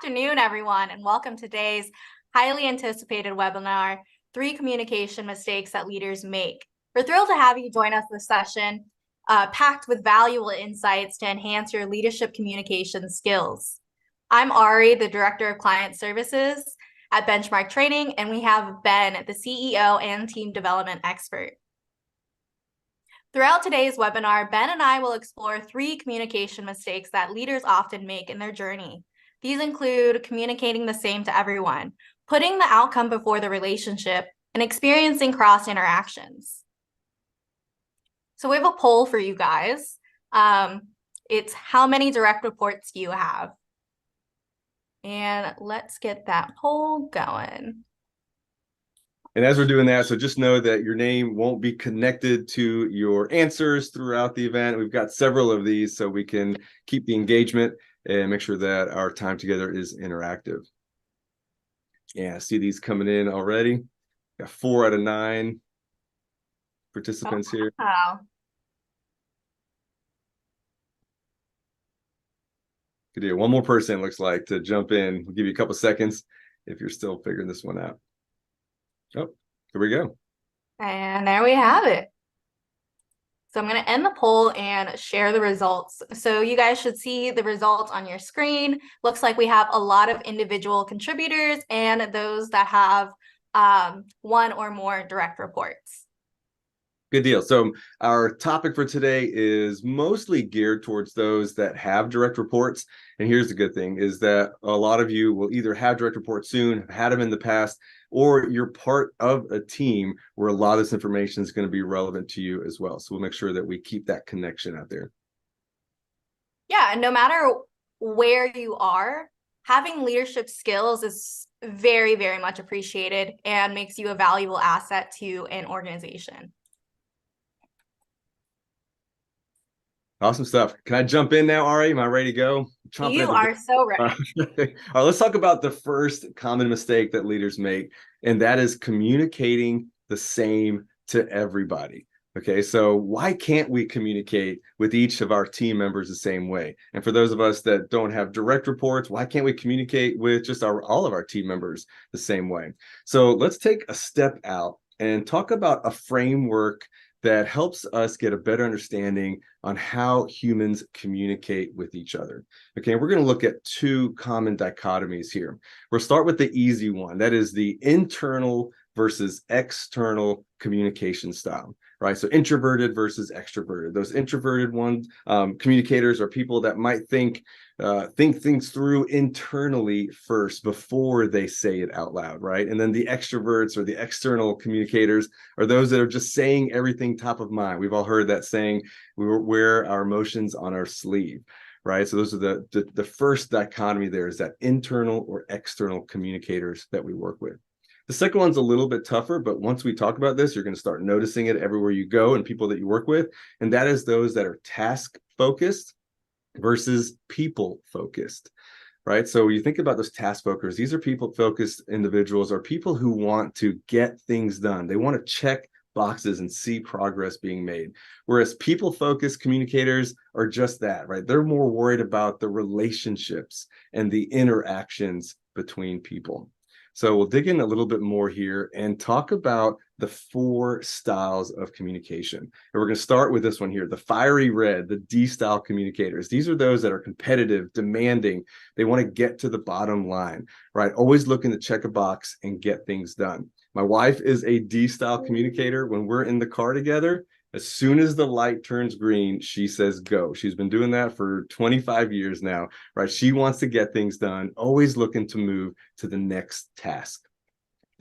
afternoon, everyone, and welcome to today's highly anticipated webinar, 3 Communication Mistakes That Leaders Make. We're thrilled to have you join us this session, packed with valuable insights to enhance your leadership communication skills. I'm Ari, the Director of Client Services at Benchmark Training, and we have Ben, the CEO and Team Development Expert. Throughout today's webinar, Ben and I will explore 3 communication mistakes that leaders often make in their journey. These include communicating the same to everyone, putting the outcome before the relationship, and experiencing cross interactions. So we have a poll for you guys. It's how many direct reports do you have? And let's get that poll going. And as we're doing that, so just know that your name won't be connected to your answers throughout the event. We've got several of these so we can keep the engagement and make sure that our time together is interactive. Yeah, I see these coming in already. Got 4 out of 9 participants here. Wow. Good deal. One more person looks like to jump in. We'll give you a couple seconds if you're still figuring this one out. Oh, here we go. And there we have it. So I'm going to end the poll and share the results. So you guys should see the results on your screen. Looks like we have a lot of individual contributors and those that have 1 or more direct reports. Good deal. So our topic for today is mostly geared towards those that have direct reports. And here's the good thing is that a lot of you will either have direct reports soon, have had them in the past, or you're part of a team where a lot of this information is going to be relevant to you as well. So we'll make sure that we keep that connection out there. Yeah, and no matter where you are, having leadership skills is very, very much appreciated and makes you a valuable asset to an organization. Awesome stuff. Can I jump in now, Ari? Am I ready to go? You are so ready. All right, let's talk about the first common mistake that leaders make, and that is communicating the same to everybody. Okay, so why can't we communicate with each of our team members the same way? And for those of us that don't have direct reports, why can't we communicate with just all of our team members the same way? So let's take a step out and talk about a framework that helps us get a better understanding on how humans communicate with each other. Okay, we're going to look at 2 common dichotomies here. We'll start with the easy one. That is the internal versus external communication style, right? So introverted versus extroverted. Those introverted communicators are people that might think things through internally first before they say it out loud, right? And then the extroverts or the external communicators are those that are just saying everything top of mind. We've all heard that saying, we wear our emotions on our sleeve, right? So those are the first dichotomy there, is that internal or external communicators that we work with. The second one's a little bit tougher, but once we talk about this, you're going to start noticing it everywhere you go and people that you work with. And that is those that are task focused versus people focused, right? So when you think about those task focused, these are people focused individuals, or people who want to get things done. They want to check boxes and see progress being made. Whereas people focused communicators are just that, right? They're more worried about the relationships and the interactions between people. So we'll dig in a little bit more here and talk about the 4 styles of communication. And we're going to start with this one here, the fiery red, the D-style communicators. These are those that are competitive, demanding. They want to get to the bottom line, right? Always looking to check a box and get things done. My wife is a D-style communicator. When we're in the car together, as soon as the light turns green, she says go. She's been doing that for 25 years now, right? She wants to get things done, always looking to move to the next task.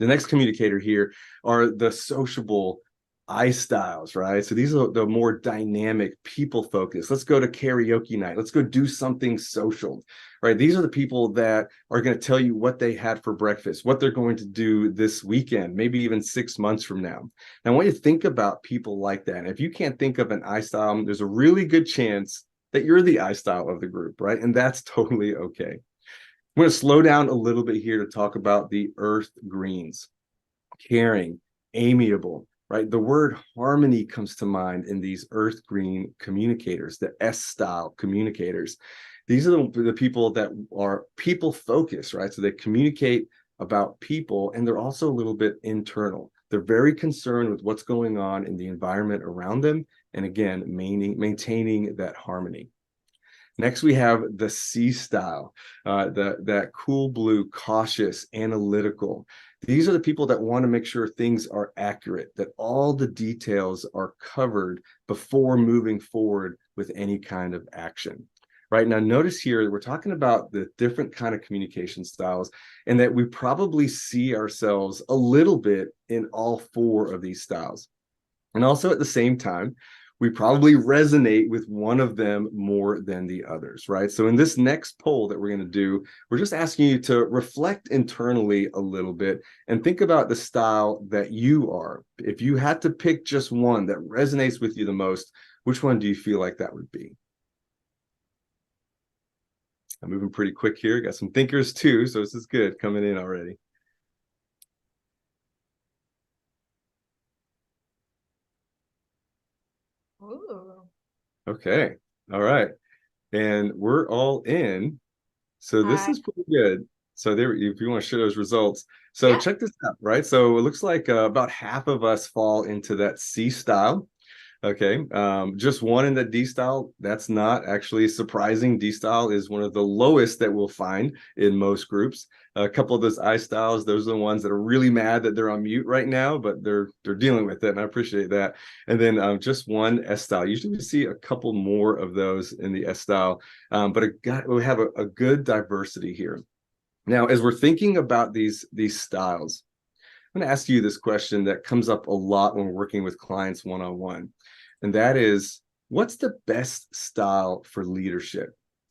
The next communicator here are the sociable I styles, right? So these are the more dynamic, people focused. Let's go to karaoke night. Let's go do something social, right? These are the people that are going to tell you what they had for breakfast, what they're going to do this weekend, maybe even 6 months from now. Now, I want you to think about people like that. And if you can't think of an I style, there's a really good chance that you're the I style of the group, right? And that's totally okay. I'm going to slow down a little bit here to talk about the earth greens. Caring, amiable, right? The word harmony comes to mind in these earth green communicators, the S-style communicators. These are the people that are people focused, right? So they communicate about people, and they're also a little bit internal. They're very concerned with what's going on in the environment around them, and again, maintaining that harmony. Next, we have the C style, that cool blue, cautious, analytical. These are the people that want to make sure things are accurate, that all the details are covered before moving forward with any kind of action. Right now, notice here we're talking about the different kind of communication styles, and that we probably see ourselves a little bit in all four of these styles. And also at the same time, we probably resonate with one of them more than the others, right? So in this next poll that we're going to do, we're just asking you to reflect internally a little bit and think about the style that you are. If you had to pick just one that resonates with you the most, which one do you feel like that would be? I'm moving pretty quick here. Got some thinkers too, so this is good coming in already. Ooh. Okay. All right. And we're all in. So this Uh, is pretty good. So there, if you want to share those results. So yeah. check this out, right? So it looks like about half of us fall into that C style. Okay. Just one in the D style. That's not actually surprising. D style is one of the lowest that we'll find in most groups. A couple of those I styles, those are the ones that are really mad that they're on mute right now, but they're dealing with it, and I appreciate that. And then just one S style. Usually we see a couple more of those in the S style, but we have a good diversity here. Now, as we're thinking about these styles, I'm going to ask you this question that comes up a lot when we're working with clients one-on-one. And that is, what's the best style for leadership,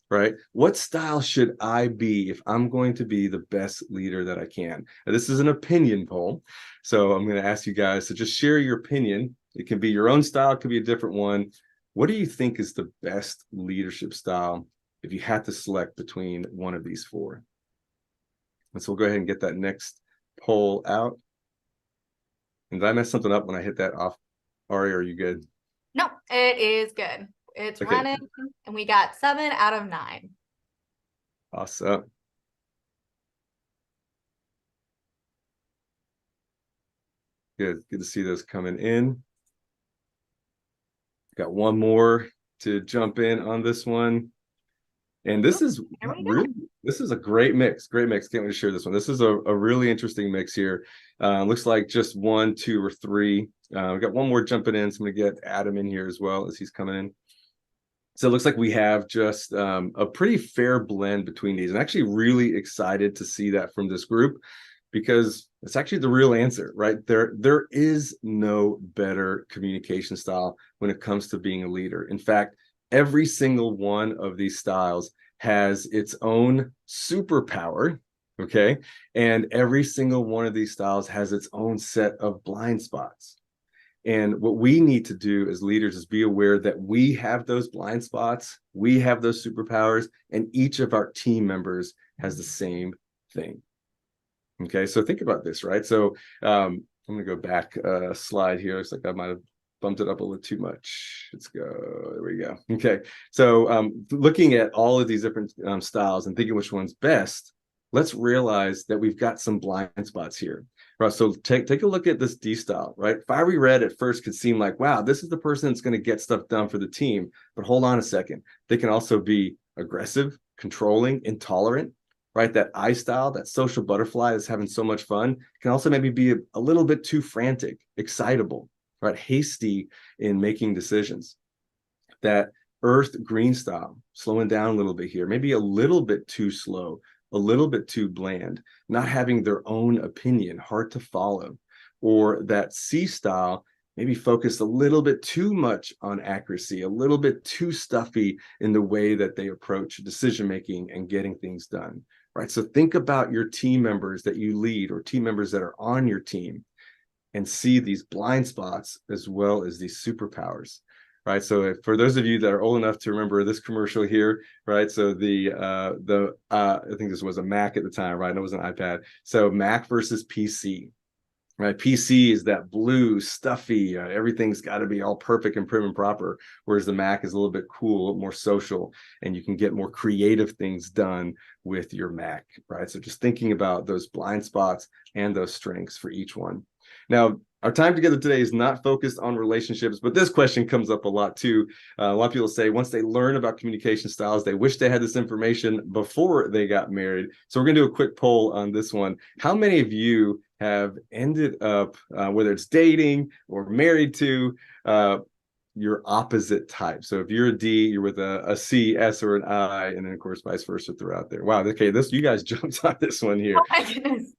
right? What style should I be if I'm going to be the best leader that I can? Now, this is an opinion poll. So I'm going to ask you guys to just share your opinion. It can be your own style, it could be a different one. What do you think is the best leadership style if you had to select between one of these four? And so we'll go ahead and get that next poll out. And did I mess something up when I hit that off? Ari, are you good? No, it is good. It's Okay, running, and we got 7 out of 9. awesome. Good to see those coming in. Got one more to jump in on this one. And this Ooh, is there we go. really, this is a great mix. Great mix. Can't wait to share this one. This is a really interesting mix here. Looks like just one, two, or three. We got one more jumping in. So I'm going to get Adam in here as well as he's coming in. So it looks like we have just a pretty fair blend between these. I'm actually really excited to see that from this group, because it's actually the real answer, right? There is no better communication style when it comes to being a leader. In fact, every single one of these styles has its own superpower, okay? And every single one of these styles has its own set of blind spots. And what we need to do as leaders is be aware that we have those blind spots, we have those superpowers, and each of our team members has the same thing. Okay, so think about this, right? So I'm going to go back a slide here. Looks like I might have bumped it up a little too much. Let's go. There we go. Okay, so looking at all of these different styles and thinking which one's best, let's realize that we've got some blind spots here. Right, so take a look at this D style, right? Fiery red at first could seem like, wow, this is the person that's going to get stuff done for the team. But hold on a second. They can also be aggressive, controlling, intolerant, right? That I style, that social butterfly that's having so much fun, can also maybe be a little bit too frantic, excitable, right? Hasty in making decisions. That earth green style, slowing down a little bit here, maybe a little bit too slow, a little bit too bland, not having their own opinion, hard to follow. Or that C style, maybe focused a little bit too much on accuracy, a little bit too stuffy in the way that they approach decision making and getting things done, right? So think about your team members that you lead or team members that are on your team, and see these blind spots as well as these superpowers. Right. So for those of you that are old enough to remember this commercial here, right? So I think this was a Mac at the time, right? And it was an iPad. So Mac versus PC. right? PC is that blue, stuffy, everything's got to be all perfect and prim and proper, whereas the Mac is a little bit cool, more social, and you can get more creative things done with your Mac, right? So just thinking about those blind spots and those strengths for each one. Now, our time together today is not focused on relationships, but this question comes up a lot too. A lot of people say once they learn about communication styles, they wish they had this information before they got married. So we're going to do a quick poll on this one. How many of you have ended up, whether it's dating or married to, your opposite type? So if you're a D, you're with a C, S, or an I, and then of course vice versa throughout there. Wow. Okay, you guys jumped on this one here. Oh my goodness.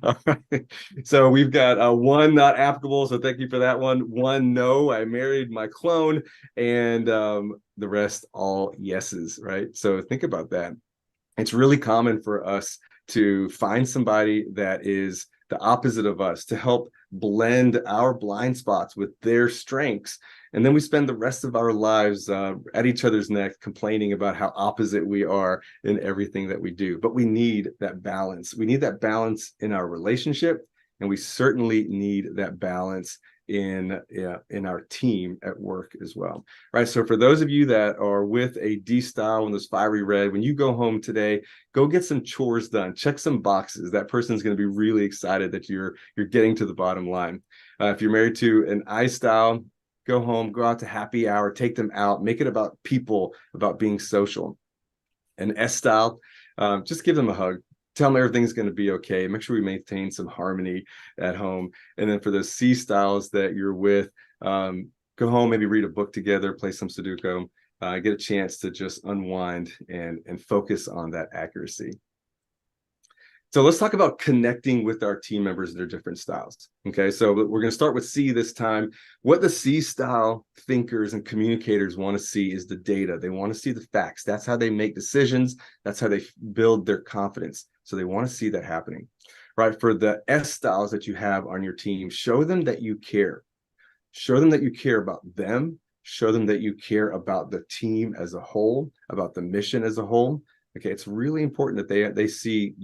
All right. So we've got one not applicable. So thank you for that one. One no, I married my clone, and the rest all yeses. Right. So think about that. It's really common for us to find somebody that is the opposite of us to help blend our blind spots with their strengths. And then we spend the rest of our lives at each other's neck complaining about how opposite we are in everything that we do. But we need that balance. We need that balance in our relationship, and we certainly need that balance in our team at work as well. Right. So for those of you that are with a D style and this fiery red, when you go home today, go get some chores done, check some boxes. That person's going to be really excited that you're getting to the bottom line. If you're married to an I style, go home, go out to happy hour, take them out, make it about people, about being social. An S style, just give them a hug. Tell them everything's going to be okay. Make sure we maintain some harmony at home. And then for those C styles that you're with, go home, maybe read a book together, play some Sudoku, get a chance to just unwind and focus on that accuracy. So let's talk about connecting with our team members in their different styles. Okay, so we're going to start with C this time. What the C style thinkers and communicators want to see is the data. They want to see the facts. That's how they make decisions. That's how they build their confidence. So they want to see that happening. Right, for the S styles that you have on your team, show them that you care. Show them that you care about them. Show them that you care about the team as a whole, about the mission as a whole. Okay, it's really important that they see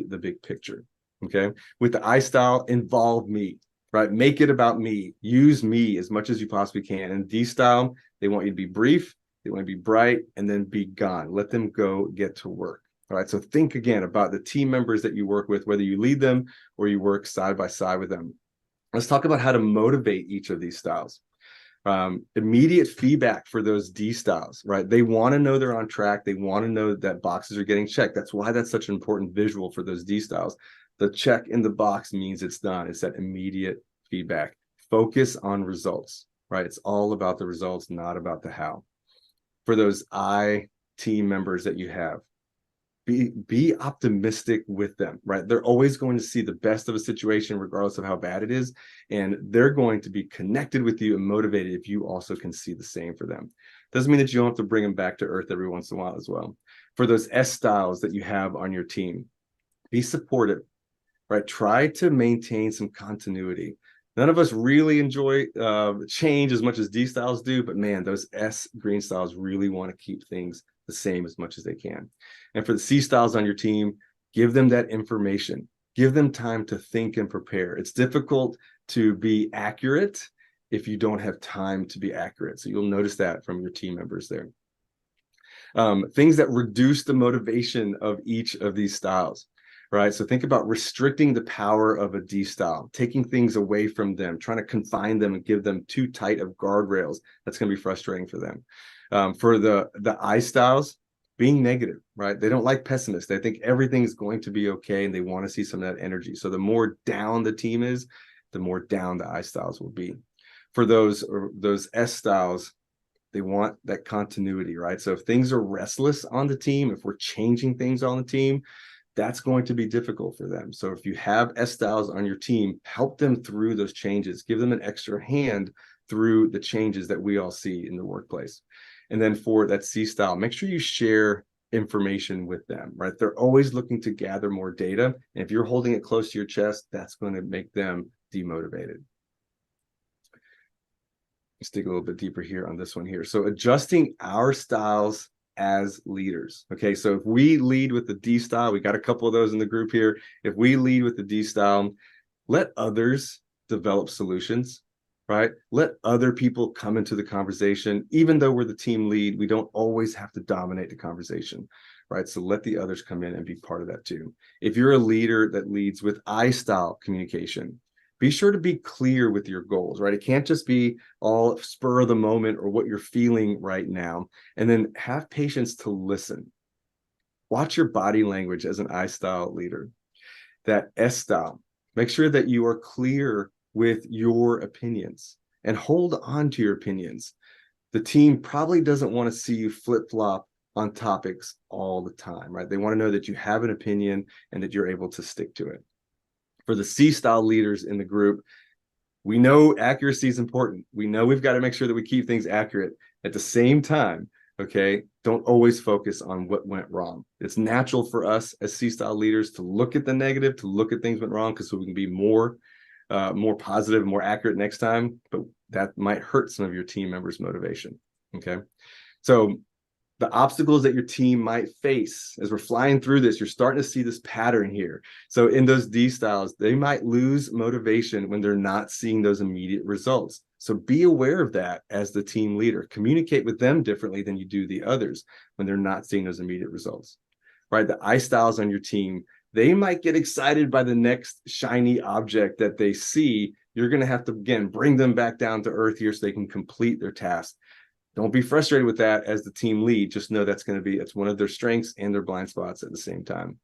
the big picture. Okay, with the I style, involve me, right? Make it about me. Use me as much as you possibly can. And D style, they want you to be brief, they want to be bright, and then be gone. Let them go get to work. All right, so think again about the team members that you work with, whether you lead them or you work side by side with them. Let's talk about how to motivate each of these styles. Immediate feedback for those D styles, right? They want to know they're on track. They want to know that boxes are getting checked. That's why that's such an important visual for those D styles. The check in the box means it's done. It's that immediate feedback. Focus on results, right? It's all about the results, not about the how. For those I team members that you have, be optimistic with them, right? They're always going to see the best of a situation, regardless of how bad it is. And they're going to be connected with you and motivated if you also can see the same for them. Doesn't mean that you don't have to bring them back to earth every once in a while as well. For those S styles that you have on your team, be supportive, right? Try to maintain some continuity. None of us really enjoy change as much as D styles do, but man, those S green styles really want to keep things the same as much as they can. And for the C styles on your team, give them that information. Give them time to think and prepare. It's difficult to be accurate if you don't have time to be accurate. So you'll notice that from your team members there. Things that reduce the motivation of each of these styles, right? So think about restricting the power of a D style, taking things away from them, trying to confine them and give them too tight of guardrails. That's going to be frustrating for them. For the I styles, being negative, right? They don't like pessimists. They think everything's going to be okay, and they want to see some of that energy. So the more down the team is, the more down the I styles will be. For those S styles, they want that continuity, right? So if things are restless on the team, if we're changing things on the team, that's going to be difficult for them. So if you have S styles on your team, help them through those changes. Give them an extra hand through the changes that we all see in the workplace. And then for that C style, make sure you share information with them, right? They're always looking to gather more data. And if you're holding it close to your chest, that's going to make them demotivated. Let's dig a little bit deeper here on this one here. So adjusting our styles as leaders. Okay, so if we lead with the D style, we got a couple of those in the group here. If we lead with the D style, let others develop solutions, right? Let other people come into the conversation. Even though we're the team lead, we don't always have to dominate the conversation, right? So let the others come in and be part of that too. If you're a leader that leads with I style communication, be sure to be clear with your goals, right? It can't just be all spur of the moment or what you're feeling right now. And then have patience to listen. Watch your body language as an I style leader. That S style, make sure that you are clear with your opinions and hold on to your opinions. The team probably doesn't want to see you flip-flop on topics all the time, right? They want to know that you have an opinion and that you're able to stick to it. For the C style leaders in the group, we know accuracy is important. We know we've got to make sure that we keep things accurate. At the same time, okay, don't always focus on what went wrong. It's natural for us as C-style leaders to look at the negative, to look at things went wrong, because so we can be more positive, more accurate next time. But that might hurt some of your team members' motivation. Okay, so the obstacles that your team might face as we're flying through this, you're starting to see this pattern here. So in those D styles, they might lose motivation when they're not seeing those immediate results. So be aware of that as the team leader. Communicate with them differently than you do the others when they're not seeing those immediate results, right? The I styles on your team, they might get excited by the next shiny object that they see. You're going to have to, again, bring them back down to earth here so they can complete their task. Don't be frustrated with that as the team lead. Just know that's going to be, it's one of their strengths and their blind spots at the same time.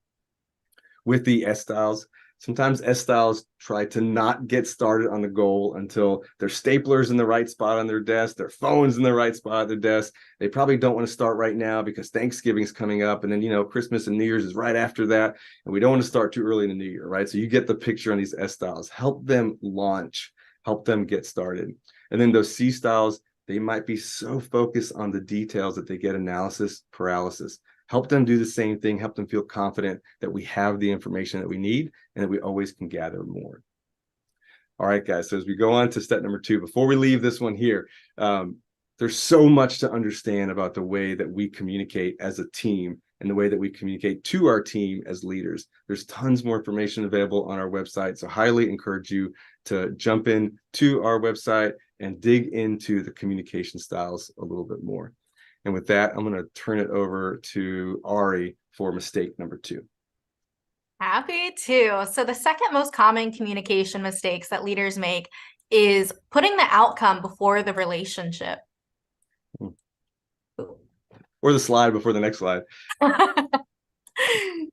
With the S styles, sometimes S styles try to not get started on the goal until their stapler's in the right spot on their desk, their phone's in the right spot at their desk. They probably don't want to start right now because Thanksgiving's coming up, and then, you know, Christmas and New Year's is right after that, and we don't want to start too early in the new year, right? So you get the picture on these S styles. Help them launch, help them get started. And then those C styles, they might be so focused on the details that they get analysis paralysis. Help them do the same thing. Help them feel confident that we have the information that we need and that we always can gather more. All right, guys. So as we go on to step number 2, before we leave this one here, there's so much to understand about the way that we communicate as a team and the way that we communicate to our team as leaders. There's tons more information available on our website. So highly encourage you to jump in to our website and dig into the communication styles a little bit more. And with that, I'm going to turn it over to Ari for mistake number 2. Happy to. So the second most common communication mistakes that leaders make is putting the outcome before the relationship. Or the slide before the next slide.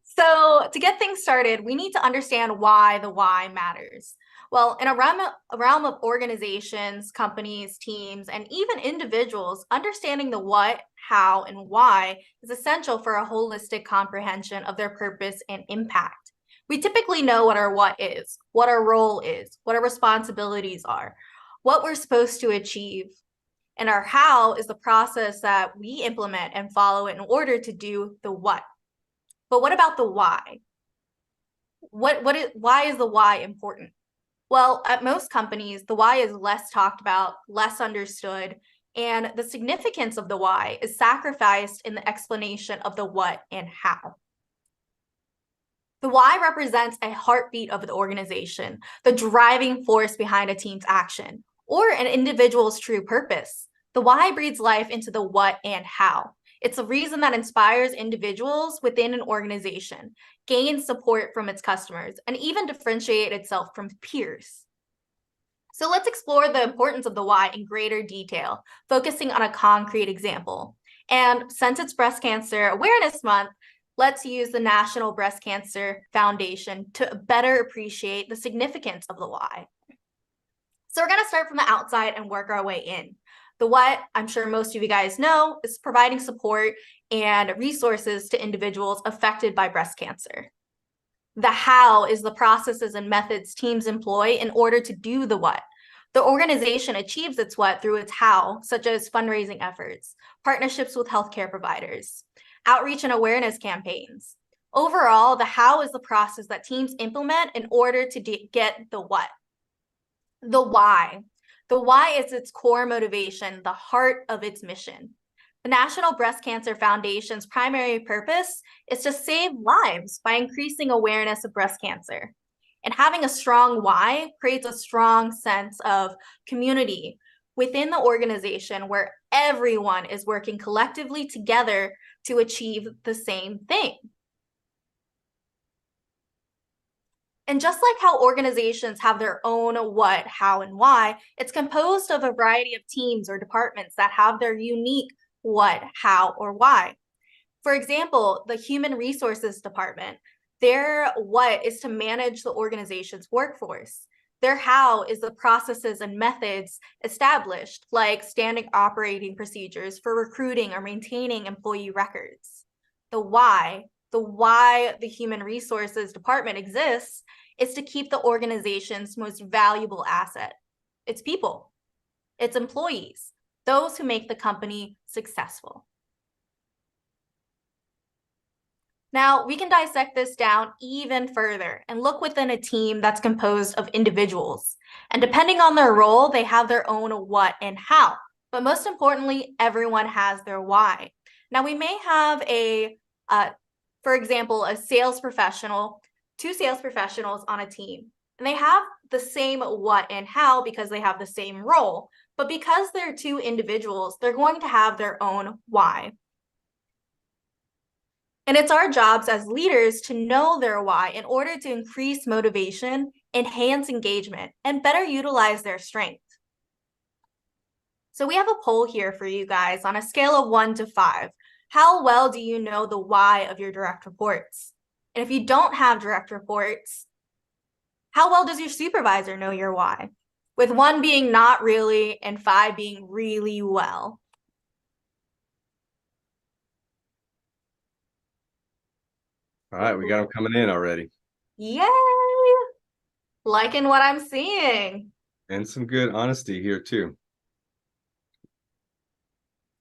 So to get things started, we need to understand why the why matters. Well, in a realm of organizations, companies, teams, and even individuals, understanding the what, how, and why is essential for a holistic comprehension of their purpose and impact. We typically know what our what is, what our role is, what our responsibilities are, what we're supposed to achieve. And our how is the process that we implement and follow in order to do the what. But what about the why? Why is the why important? Well, at most companies, the why is less talked about, less understood, and the significance of the why is sacrificed in the explanation of the what and how. The why represents a heartbeat of the organization, the driving force behind a team's action, or an individual's true purpose. The why breathes life into the what and how. It's a reason that inspires individuals within an organization, gains support from its customers, and even differentiate itself from peers. So let's explore the importance of the why in greater detail, focusing on a concrete example. And since it's Breast Cancer Awareness Month, let's use the National Breast Cancer Foundation to better appreciate the significance of the why. So we're going to start from the outside and work our way in. The what, I'm sure most of you guys know, is providing support and resources to individuals affected by breast cancer. The how is the processes and methods teams employ in order to do the what. The organization achieves its what through its how, such as fundraising efforts, partnerships with healthcare providers, outreach and awareness campaigns. Overall, the how is the process that teams implement in order to get the what. The why. The why is its core motivation, the heart of its mission. The National Breast Cancer Foundation's primary purpose is to save lives by increasing awareness of breast cancer. And having a strong why creates a strong sense of community within the organization where everyone is working collectively together to achieve the same thing. And just like how organizations have their own what, how, and why, it's composed of a variety of teams or departments that have their unique what, how, or why. For example, the Human Resources Department, their what is to manage the organization's workforce. Their how is the processes and methods established, like standard operating procedures for recruiting or maintaining employee records. The why the Human Resources Department exists is to keep the organization's most valuable asset, its people, its employees, those who make the company successful. Now, we can dissect this down even further and look within a team that's composed of individuals. And depending on their role, they have their own what and how. But most importantly, everyone has their why. Now, we may have for example, a sales professional, two sales professionals on a team, and they have the same what and how because they have the same role. But because they're two individuals, they're going to have their own why. And it's our jobs as leaders to know their why in order to increase motivation, enhance engagement, and better utilize their strengths. So we have a poll here for you guys on a scale of 1 to 5. How well do you know the why of your direct reports? And if you don't have direct reports, how well does your supervisor know your why? With 1 being not really and 5 being really well. All right, we got them coming in already. Yay! Liking what I'm seeing. And some good honesty here too.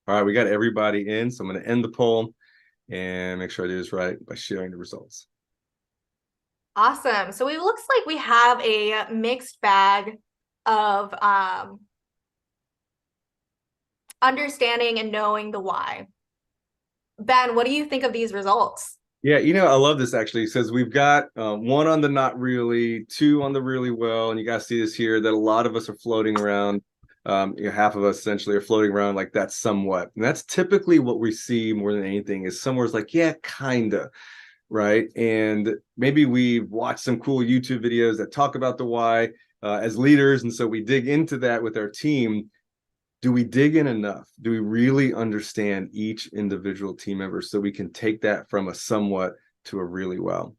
All right, we got everybody in, so I'm going to end the poll and make sure I do this right by sharing the results. Awesome. So it looks like we have a mixed bag of understanding and knowing the why. Ben, what do you think of these results? Yeah, I love this actually. It says we've got 1 on the not really, 2 on the really well, and you guys see this here that a lot of us are floating around. Half of us essentially are floating around like that somewhat, and that's typically what we see more than anything is somewhere's like, yeah, kinda, right? And maybe we've watched some cool YouTube videos that talk about the why as leaders, and so we dig into that with our team. Do we dig in enough? Do we really understand each individual team member so we can take that from a somewhat to a really well?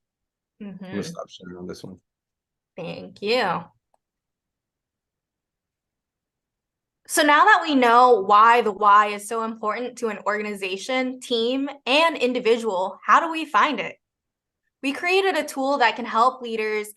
I'm going to stop sharing on this one. Thank you. So now that we know why the why is so important to an organization, team, and individual, how do we find it? We created a tool that can help leaders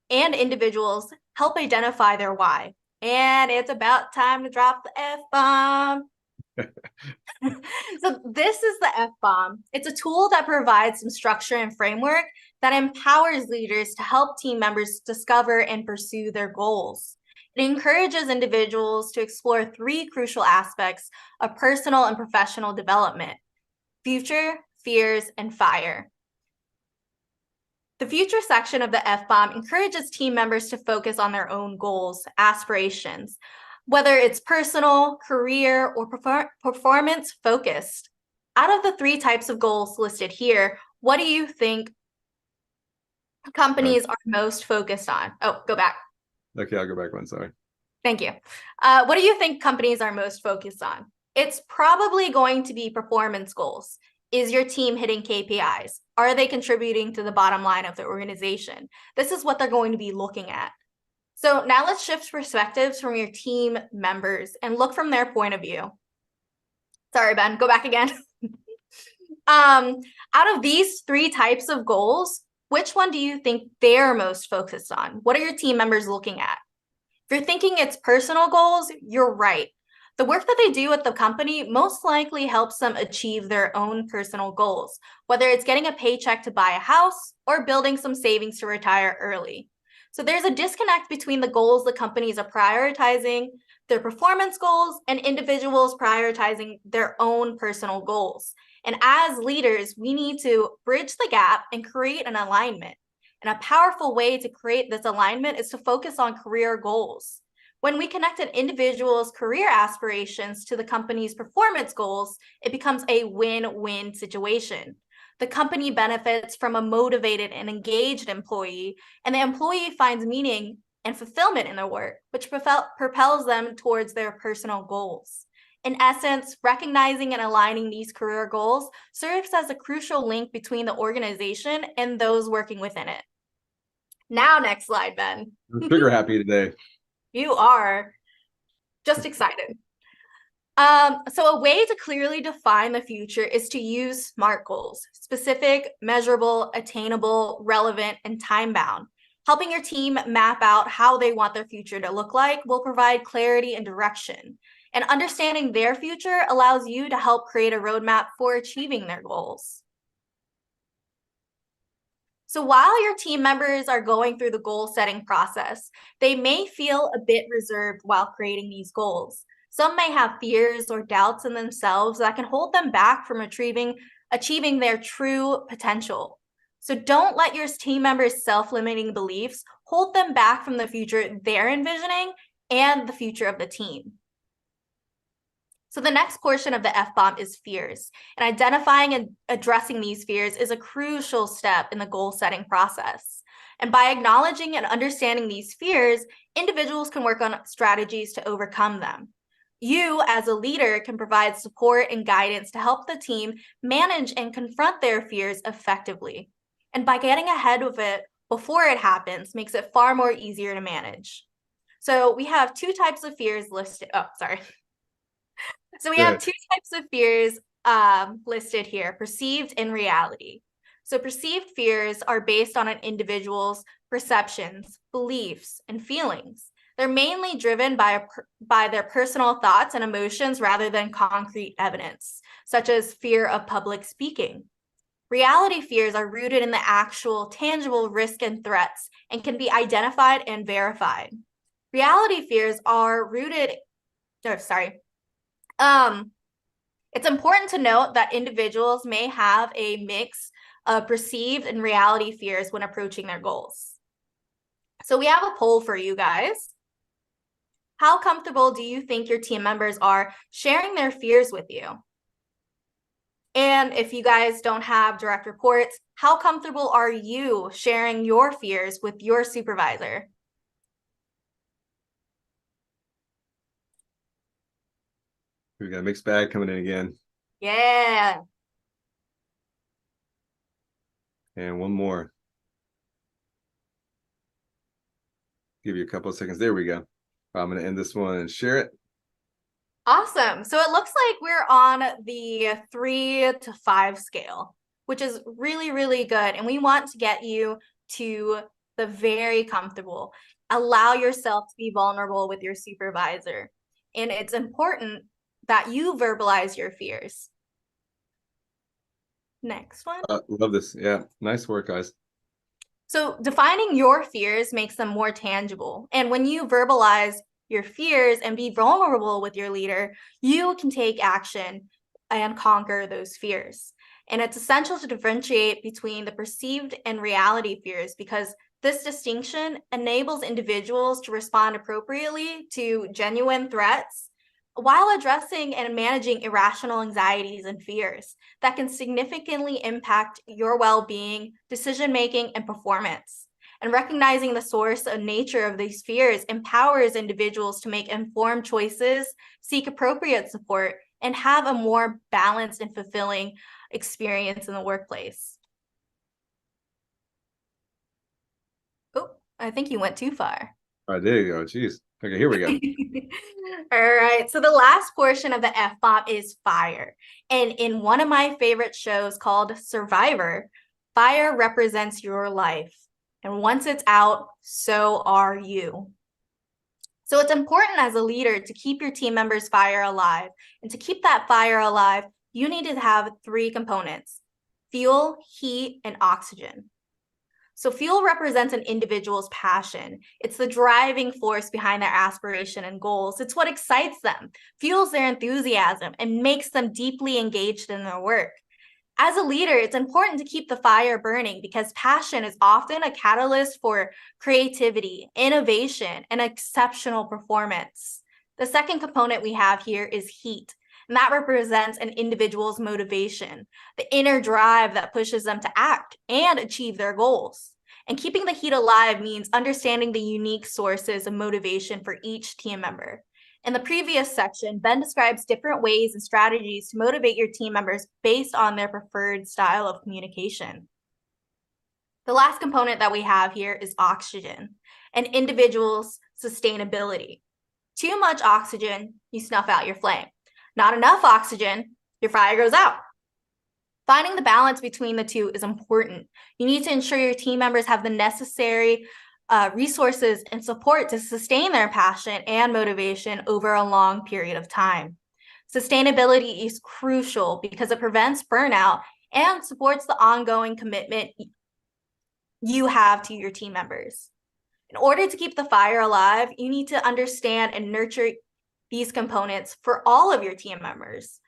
and individuals help identify their why. And it's about time to drop the F-bomb. So this is the F-bomb. It's a tool that provides some structure and framework that empowers leaders to help team members discover and pursue their goals. It encourages individuals to explore 3 crucial aspects of personal and professional development: future, fears, and fire. The future section of the F-bomb encourages team members to focus on their own goals, aspirations, whether it's personal, career, or performance focused. Out of the 3 types of goals listed here, what do you think companies are most focused on? Oh, go back. Okay, I'll go back one, sorry. Thank you. What do you think companies are most focused on? It's probably going to be performance goals. Is your team hitting KPIs? Are they contributing to the bottom line of the organization? This is what they're going to be looking at. So now let's shift perspectives from your team members and look from their point of view. Sorry, Ben, go back again. Out of these 3 types of goals, which one do you think they're most focused on? What are your team members looking at? If you're thinking it's personal goals, you're right. The work that they do at the company most likely helps them achieve their own personal goals, whether it's getting a paycheck to buy a house or building some savings to retire early. So there's a disconnect between the goals the companies are prioritizing their performance goals, and individuals prioritizing their own personal goals. And as leaders, we need to bridge the gap and create an alignment. And a powerful way to create this alignment is to focus on career goals. When we connect an individual's career aspirations to the company's performance goals, it becomes a win-win situation. The company benefits from a motivated and engaged employee, and the employee finds meaning and fulfillment in their work, which propels them towards their personal goals. In essence, recognizing and aligning these career goals serves as a crucial link between the organization and those working within it. Now, next slide, Ben. I'm trigger happy today. You are just excited. So a way to clearly define the future is to use SMART goals: specific, measurable, attainable, relevant, and time-bound. Helping your team map out how they want their future to look like will provide clarity and direction. And understanding their future allows you to help create a roadmap for achieving their goals. So while your team members are going through the goal setting process, they may feel a bit reserved while creating these goals. Some may have fears or doubts in themselves that can hold them back from achieving their true potential. So don't let your team members' self-limiting beliefs hold them back from the future they're envisioning and the future of the team. So the next portion of the FBOMB is fears, and identifying and addressing these fears is a crucial step in the goal setting process. And by acknowledging and understanding these fears, individuals can work on strategies to overcome them. You, as a leader, can provide support and guidance to help the team manage and confront their fears effectively. And by getting ahead of it before it happens makes it far more easier to manage. So we have two types of fears listed. Oh, sorry. So we have two types of fears listed here: perceived and reality. So perceived fears are based on an individual's perceptions, beliefs, and feelings. They're mainly driven by their personal thoughts and emotions rather than concrete evidence, such as fear of public speaking. Reality fears are rooted in the actual tangible risk and threats and can be identified and verified. Reality fears are rooted, it's important to note that individuals may have a mix of perceived and reality fears when approaching their goals. So we have a poll for you guys. How comfortable do you think your team members are sharing their fears with you? And if you guys don't have direct reports, how comfortable are you sharing your fears with your supervisor? We got a mixed bag coming in again. Yeah. And one more. Give you a couple of seconds. There we go. I'm going to end this one and share it. Awesome. So it looks like we're on the 3 to 5 scale, which is really, really good. And we want to get you to the very comfortable. Allow yourself to be vulnerable with your supervisor. And it's important that you verbalize your fears. Next one. Love this. Yeah. Nice work, guys. So defining your fears makes them more tangible. And when you verbalize your fears and be vulnerable with your leader, you can take action and conquer those fears. And it's essential to differentiate between the perceived and reality fears, because this distinction enables individuals to respond appropriately to genuine threats while addressing and managing irrational anxieties and fears that can significantly impact your well-being, decision-making, and performance. And recognizing the source and nature of these fears empowers individuals to make informed choices, seek appropriate support, and have a more balanced and fulfilling experience in the workplace. Oh, I think you went too far. There you go. Jeez. Okay, here we go. All right. So the last portion of the FBOMB is fire. And in one of my favorite shows called Survivor, fire represents your life. And once it's out, so are you. So it's important as a leader to keep your team members' fire alive. And to keep that fire alive, you need to have 3 components: fuel, heat, and oxygen. So fuel represents an individual's passion. It's the driving force behind their aspiration and goals. It's what excites them, fuels their enthusiasm, and makes them deeply engaged in their work. As a leader, it's important to keep the fire burning because passion is often a catalyst for creativity, innovation, and exceptional performance. The second component we have here is heat, and that represents an individual's motivation, the inner drive that pushes them to act and achieve their goals. And keeping the heat alive means understanding the unique sources of motivation for each team member. In the previous section, Ben describes different ways and strategies to motivate your team members based on their preferred style of communication. The last component that we have here is oxygen, an individual's sustainability. Too much oxygen, you snuff out your flame. Not enough oxygen, your fire goes out. Finding the balance between the two is important. You need to ensure your team members have the necessary resources and support to sustain their passion and motivation over a long period of time. Sustainability is crucial because it prevents burnout and supports the ongoing commitment you have to your team members. In order to keep the fire alive, you need to understand and nurture these components for all of your team members.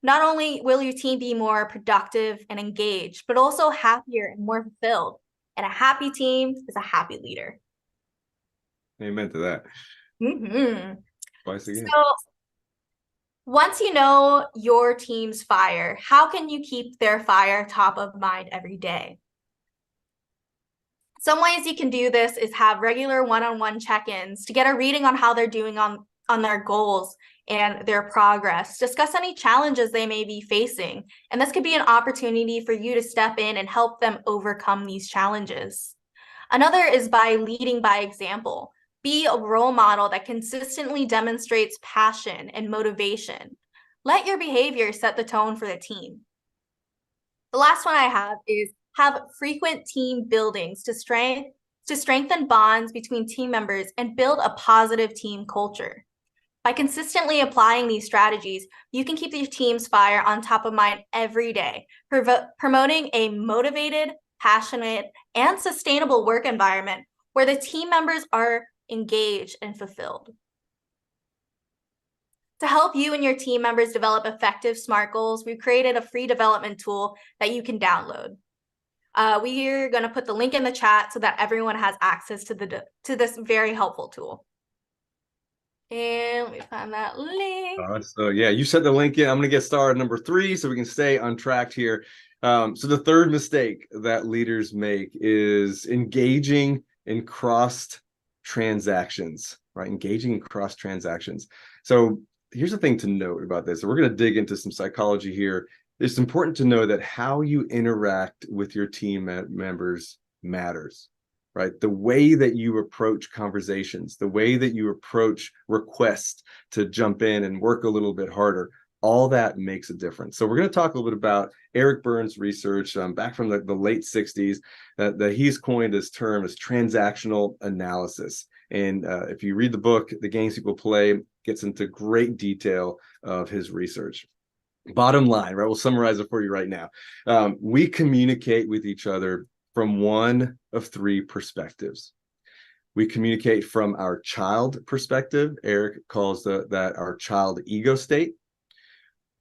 Not only will your team be more productive and engaged, but also happier and more fulfilled. And a happy team is a happy leader. Amen to that. Mm-hmm. Twice again. So once you know your team's fire, how can you keep their fire top of mind every day? Some ways you can do this is have regular one-on-one check-ins to get a reading on how they're doing on their goals and their progress. Discuss any challenges they may be facing. And this could be an opportunity for you to step in and help them overcome these challenges. Another is by leading by example. Be a role model that consistently demonstrates passion and motivation. Let your behavior set the tone for the team. The last one I have is have frequent team buildings to strengthen bonds between team members and build a positive team culture. By consistently applying these strategies, you can keep your team's fire on top of mind every day, promoting a motivated, passionate, and sustainable work environment where the team members are engaged and fulfilled. To help you and your team members develop effective SMART goals, we've created a free development tool that you can download. We're going to put the link in the chat so that everyone has access to this very helpful tool. And let me find that link. So yeah, you set the link in. I'm going to get started number 3 so we can stay on track here. So the third mistake that leaders make is engaging in cross transactions, right? Engaging in cross transactions. So here's the thing to note about this. We're going to dig into some psychology here. It's important to know that how you interact with your team members matters. Right? The way that you approach conversations, the way that you approach requests to jump in and work a little bit harder, all that makes a difference. So we're going to talk a little bit about Eric Berne's research back from the late 60s that he's coined this term as transactional analysis. And if you read the book, The Games People Play, gets into great detail of his research. Bottom line, right? We'll summarize it for you right now. We communicate with each other from one of 3 perspectives. We communicate from our child perspective. Eric calls that our child ego state.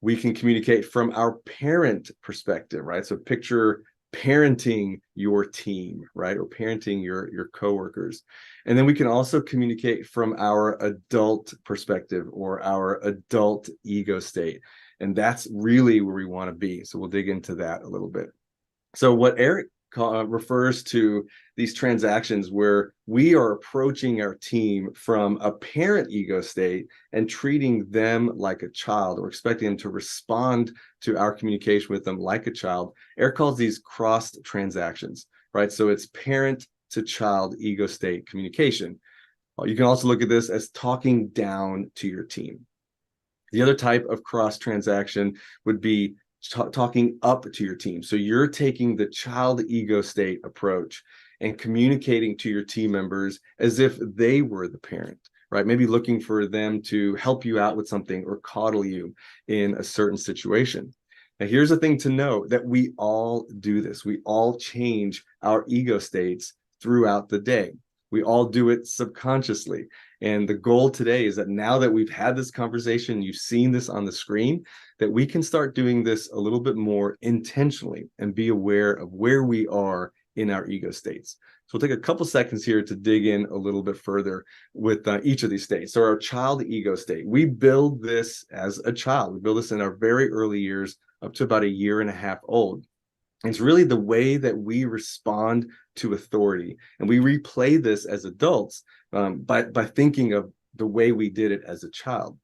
We can communicate from our parent perspective, right? So picture parenting your team, right? Or parenting your coworkers. And then we can also communicate from our adult perspective or our adult ego state. And that's really where we want to be. So we'll dig into that a little bit. So what Eric refers to these transactions where we are approaching our team from a parent ego state and treating them like a child or expecting them to respond to our communication with them like a child. Eric calls these cross transactions, right? So it's parent to child ego state communication. You can also look at this as talking down to your team. The other type of cross transaction would be talking up to your team. So you're taking the child ego state approach and communicating to your team members as if they were the parent, right? Maybe looking for them to help you out with something or coddle you in a certain situation. Now, here's the thing to know, that we all do this. We all change our ego states throughout the day. We all do it subconsciously. And the goal today is that now that we've had this conversation, you've seen this on the screen, that we can start doing this a little bit more intentionally and be aware of where we are in our ego states. So we'll take a couple seconds here to dig in a little bit further with each of these states. So our child ego state, we build this as a child. We build this in our very early years, up to about a year and a half old. It's really the way that we respond to authority. And we replay this as adults by thinking of the way we did it as a child.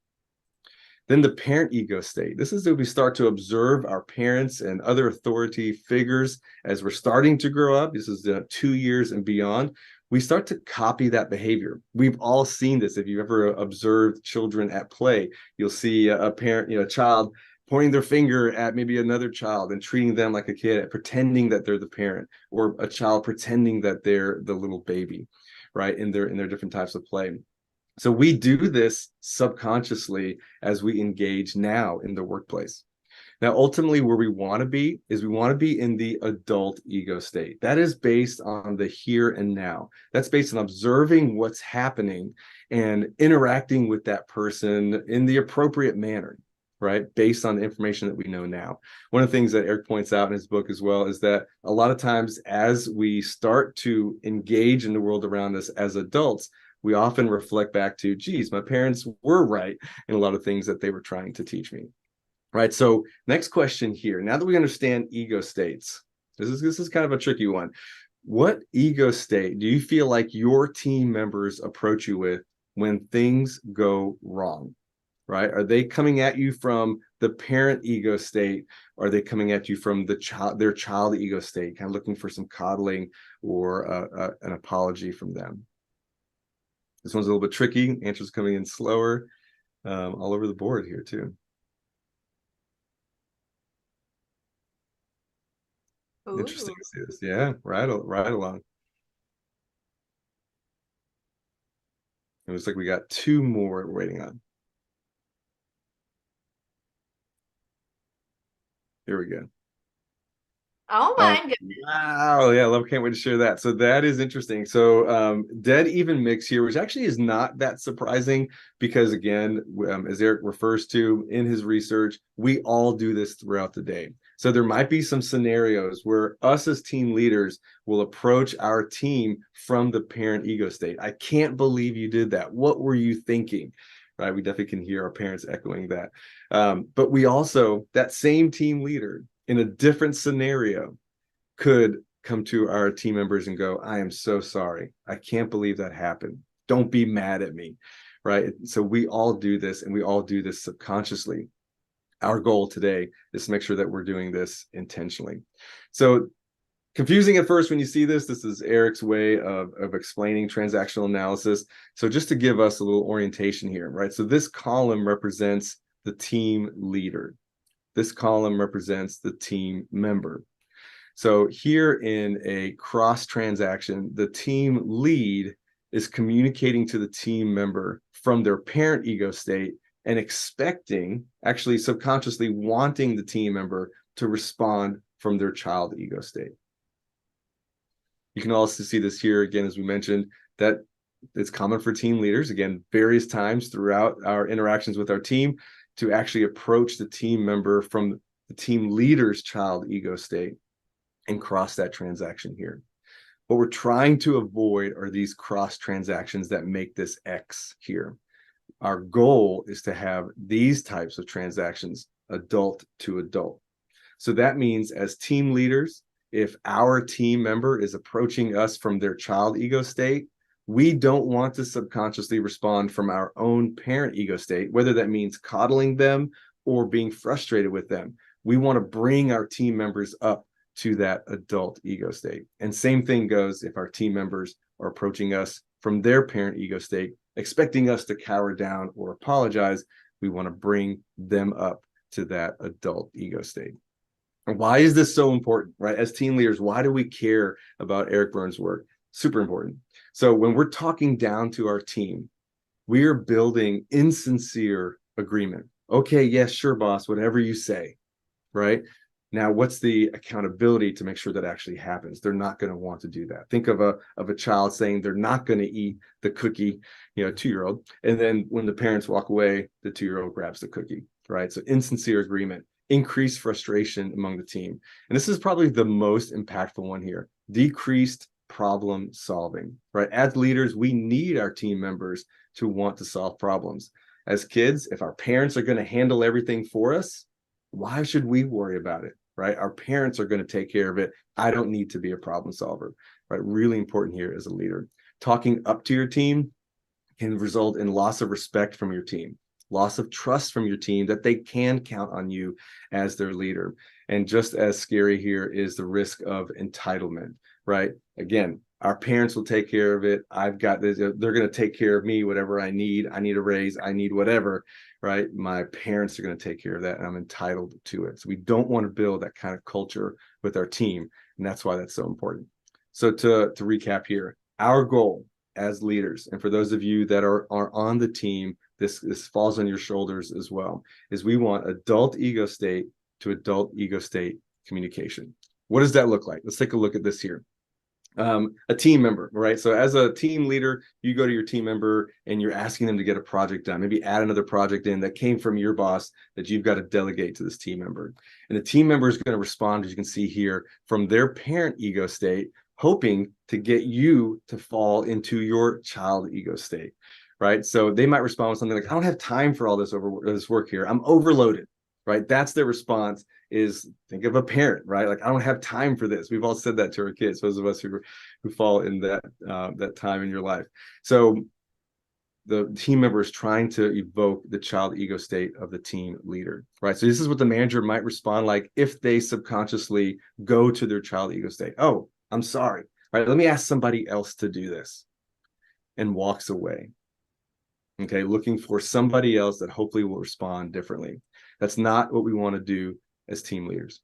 Then the parent ego state. This is that we start to observe our parents and other authority figures as we're starting to grow up. This is 2 years and beyond. We start to copy that behavior. We've all seen this. If you've ever observed children at play, you'll see a parent, a child pointing their finger at maybe another child and treating them like a kid, pretending that they're the parent, or a child pretending that they're the little baby, right? In their different types of play. So we do this subconsciously as we engage now in the workplace. Now, ultimately, where we want to be is we want to be in the adult ego state. That is based on the here and now. That's based on observing what's happening and interacting with that person in the appropriate manner, right? Based on the information that we know now. One of the things that Eric points out in his book as well is that a lot of times as we start to engage in the world around us as adults, we often reflect back to, geez, my parents were right in a lot of things that they were trying to teach me, right? So next question here. Now that we understand ego states, this is kind of a tricky one. What ego state do you feel like your team members approach you with when things go wrong, right? Are they coming at you from the parent ego state? Or are they coming at you from their child ego state, kind of looking for some coddling or an apology from them? This one's a little bit tricky. Answers coming in slower, all over the board here too. Interesting Ooh. to see this. Yeah, right along. It looks like we got 2 more we're waiting on. Here we go. Oh my goodness. Wow, yeah, can't wait to share that. So that is interesting. So dead even mix here, which actually is not that surprising because again, as Eric refers to in his research, we all do this throughout the day. So there might be some scenarios where us as team leaders will approach our team from the parent ego state. I can't believe you did that. What were you thinking? Right? We definitely can hear our parents echoing that. But we also, that same team leader in a different scenario could come to our team members and go, I am so sorry. I can't believe that happened. Don't be mad at me, right? So we all do this, and we all do this subconsciously. Our goal today is to make sure that we're doing this intentionally. So confusing at first when you see this. This is Eric's way of explaining transactional analysis. So just to give us a little orientation here, right? So this column represents the team leader. This column represents the team member. So here in a cross transaction, the team lead is communicating to the team member from their parent ego state and expecting, actually subconsciously wanting the team member to respond from their child ego state. You can also see this here again, as we mentioned, that it's common for team leaders, again, various times throughout our interactions with our team, to actually approach the team member from the team leader's child ego state and cross that transaction here. What we're trying to avoid are these cross transactions that make this X here. Our goal is to have these types of transactions adult to adult. So that means as team leaders, if our team member is approaching us from their child ego state, we don't want to subconsciously respond from our own parent ego state, whether that means coddling them or being frustrated with them. We want to bring our team members up to that adult ego state. And same thing goes if our team members are approaching us from their parent ego state, expecting us to cower down or apologize. We want to bring them up to that adult ego state. And why is this so important, right? As team leaders, why do we care about Eric Berne's work? Super important. So when we're talking down to our team, we are building insincere agreement. Okay, yes, sure, boss, whatever you say. right? Now, what's the accountability to make sure that actually happens? They're not going to want to do that. Think of a child saying they're not going to eat the cookie, 2-year-old, and then when the parents walk away, the 2-year-old grabs the cookie, right? So insincere agreement, increased frustration among the team, and this is probably the most impactful one here: decreased problem solving, right? As leaders, we need our team members to want to solve problems. As kids, if our parents are going to handle everything for us, why should we worry about it, right? Our parents are going to take care of it. I don't need to be a problem solver, right? Really important here as a leader. Talking up to your team can result in loss of respect from your team, loss of trust from your team that they can count on you as their leader. And just as scary here is the risk of entitlement, right? Again, our parents will take care of it. I've got this, they're going to take care of me, whatever I need a raise, I need whatever, right? My parents are going to take care of that, and I'm entitled to it. So we don't want to build that kind of culture with our team, and that's why that's so important. So to recap here, our goal as leaders, and for those of you that are on the team, this falls on your shoulders as well, is we want adult ego state to adult ego state communication. What does that look like? Let's take a look at this here. A team member, right? So as a team leader, you go to your team member and you're asking them to get a project done, maybe add another project in that came from your boss that you've got to delegate to this team member. And the team member is going to respond, as you can see here, from their parent ego state, hoping to get you to fall into your child ego state, right? So they might respond with something like, I don't have time for all this work here. I'm overloaded, right? That's their response. Is think of a parent, right? Like, I don't have time for this. We've all said that to our kids, those of us who fall in that time in your life. So the team member is trying to evoke the child ego state of the team leader, right? So this is what the manager might respond like if they subconsciously go to their child ego state. Oh, I'm sorry, right? Let me ask somebody else to do this, and walks away. Okay, looking for somebody else that hopefully will respond differently. That's not what we want to do as team leaders,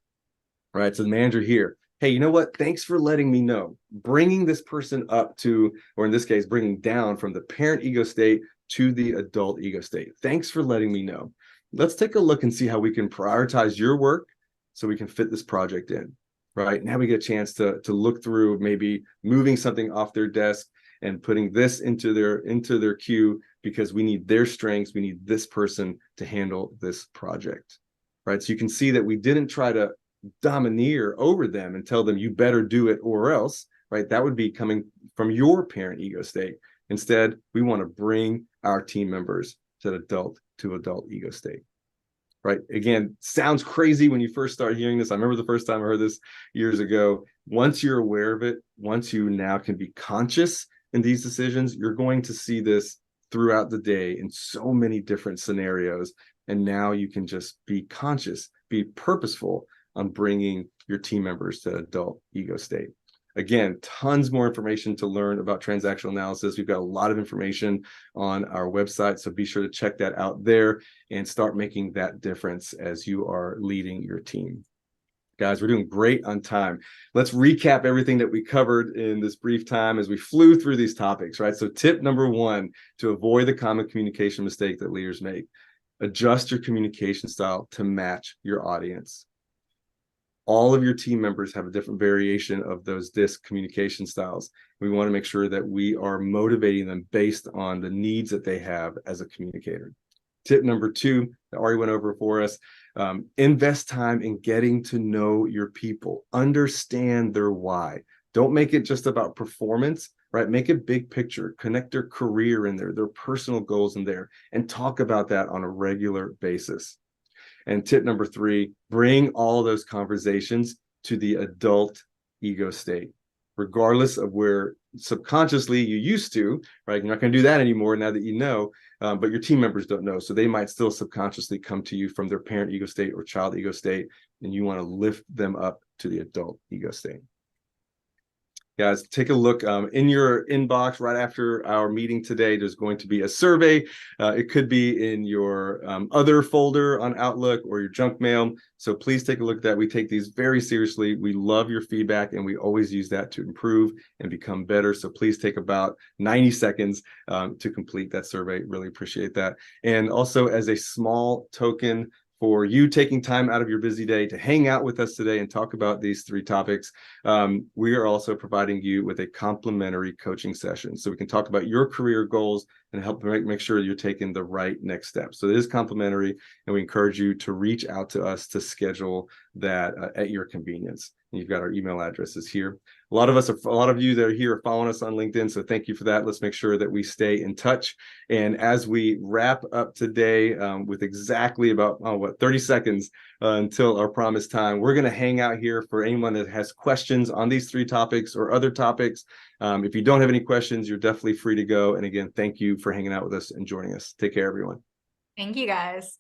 right? So the manager here, hey, you know what? Thanks for letting me know. Bringing this person up to, or in this case, bringing down from the parent ego state to the adult ego state. Thanks for letting me know. Let's take a look and see how we can prioritize your work so we can fit this project in, right? Now we get a chance to look through maybe moving something off their desk and putting this into their queue because we need their strengths. We need this person to handle this project. Right. So you can see that we didn't try to domineer over them and tell them you better do it or else, right? That would be coming from your parent ego state. Instead, we want to bring our team members to adult ego state. Right. Again, sounds crazy when you first start hearing this. I remember the first time I heard this years ago. Once you're aware of it, once you now can be conscious in these decisions, you're going to see this throughout the day in so many different scenarios. And now you can just be conscious, be purposeful on bringing your team members to adult ego state. Again, tons more information to learn about transactional analysis. We've got a lot of information on our website, so be sure to check that out there and start making that difference as you are leading your team. Guys, we're doing great on time. Let's recap everything that we covered in this brief time as we flew through these topics, right? So tip number 1, to avoid the common communication mistake that leaders make: adjust your communication style to match your audience. All of your team members have a different variation of those DISC communication styles. We want to make sure that we are motivating them based on the needs that they have as a communicator. Tip number 2 that Ari went over for us: invest time in getting to know your people, understand their why. Don't make it just about performance, right? Make it big picture, connect their career in there, their personal goals in there, and talk about that on a regular basis. And tip number 3, bring all those conversations to the adult ego state, regardless of where subconsciously you used to, right? You're not going to do that anymore now that you know, but your team members don't know. So they might still subconsciously come to you from their parent ego state or child ego state, and you want to lift them up to the adult ego state. Guys, take a look in your inbox right after our meeting today. There's going to be a survey. It could be in your other folder on Outlook or your junk mail. So please take a look at that. We take these very seriously. We love your feedback, and we always use that to improve and become better. So please take about 90 seconds to complete that survey. Really appreciate that. And also, as a small token for you taking time out of your busy day to hang out with us today and talk about these 3 topics. We are also providing you with a complimentary coaching session so we can talk about your career goals and help make sure you're taking the right next step. So it is complimentary, and we encourage you to reach out to us to schedule that at your convenience. And you've got our email addresses here. A lot of you that are here are following us on LinkedIn, so thank you for that. Let's make sure that we stay in touch. And as we wrap up today with exactly about 30 seconds until our promised time, we're going to hang out here for anyone that has questions on these 3 topics or other topics. If you don't have any questions, you're definitely free to go. And again, thank you for hanging out with us and joining us. Take care, everyone. Thank you, guys.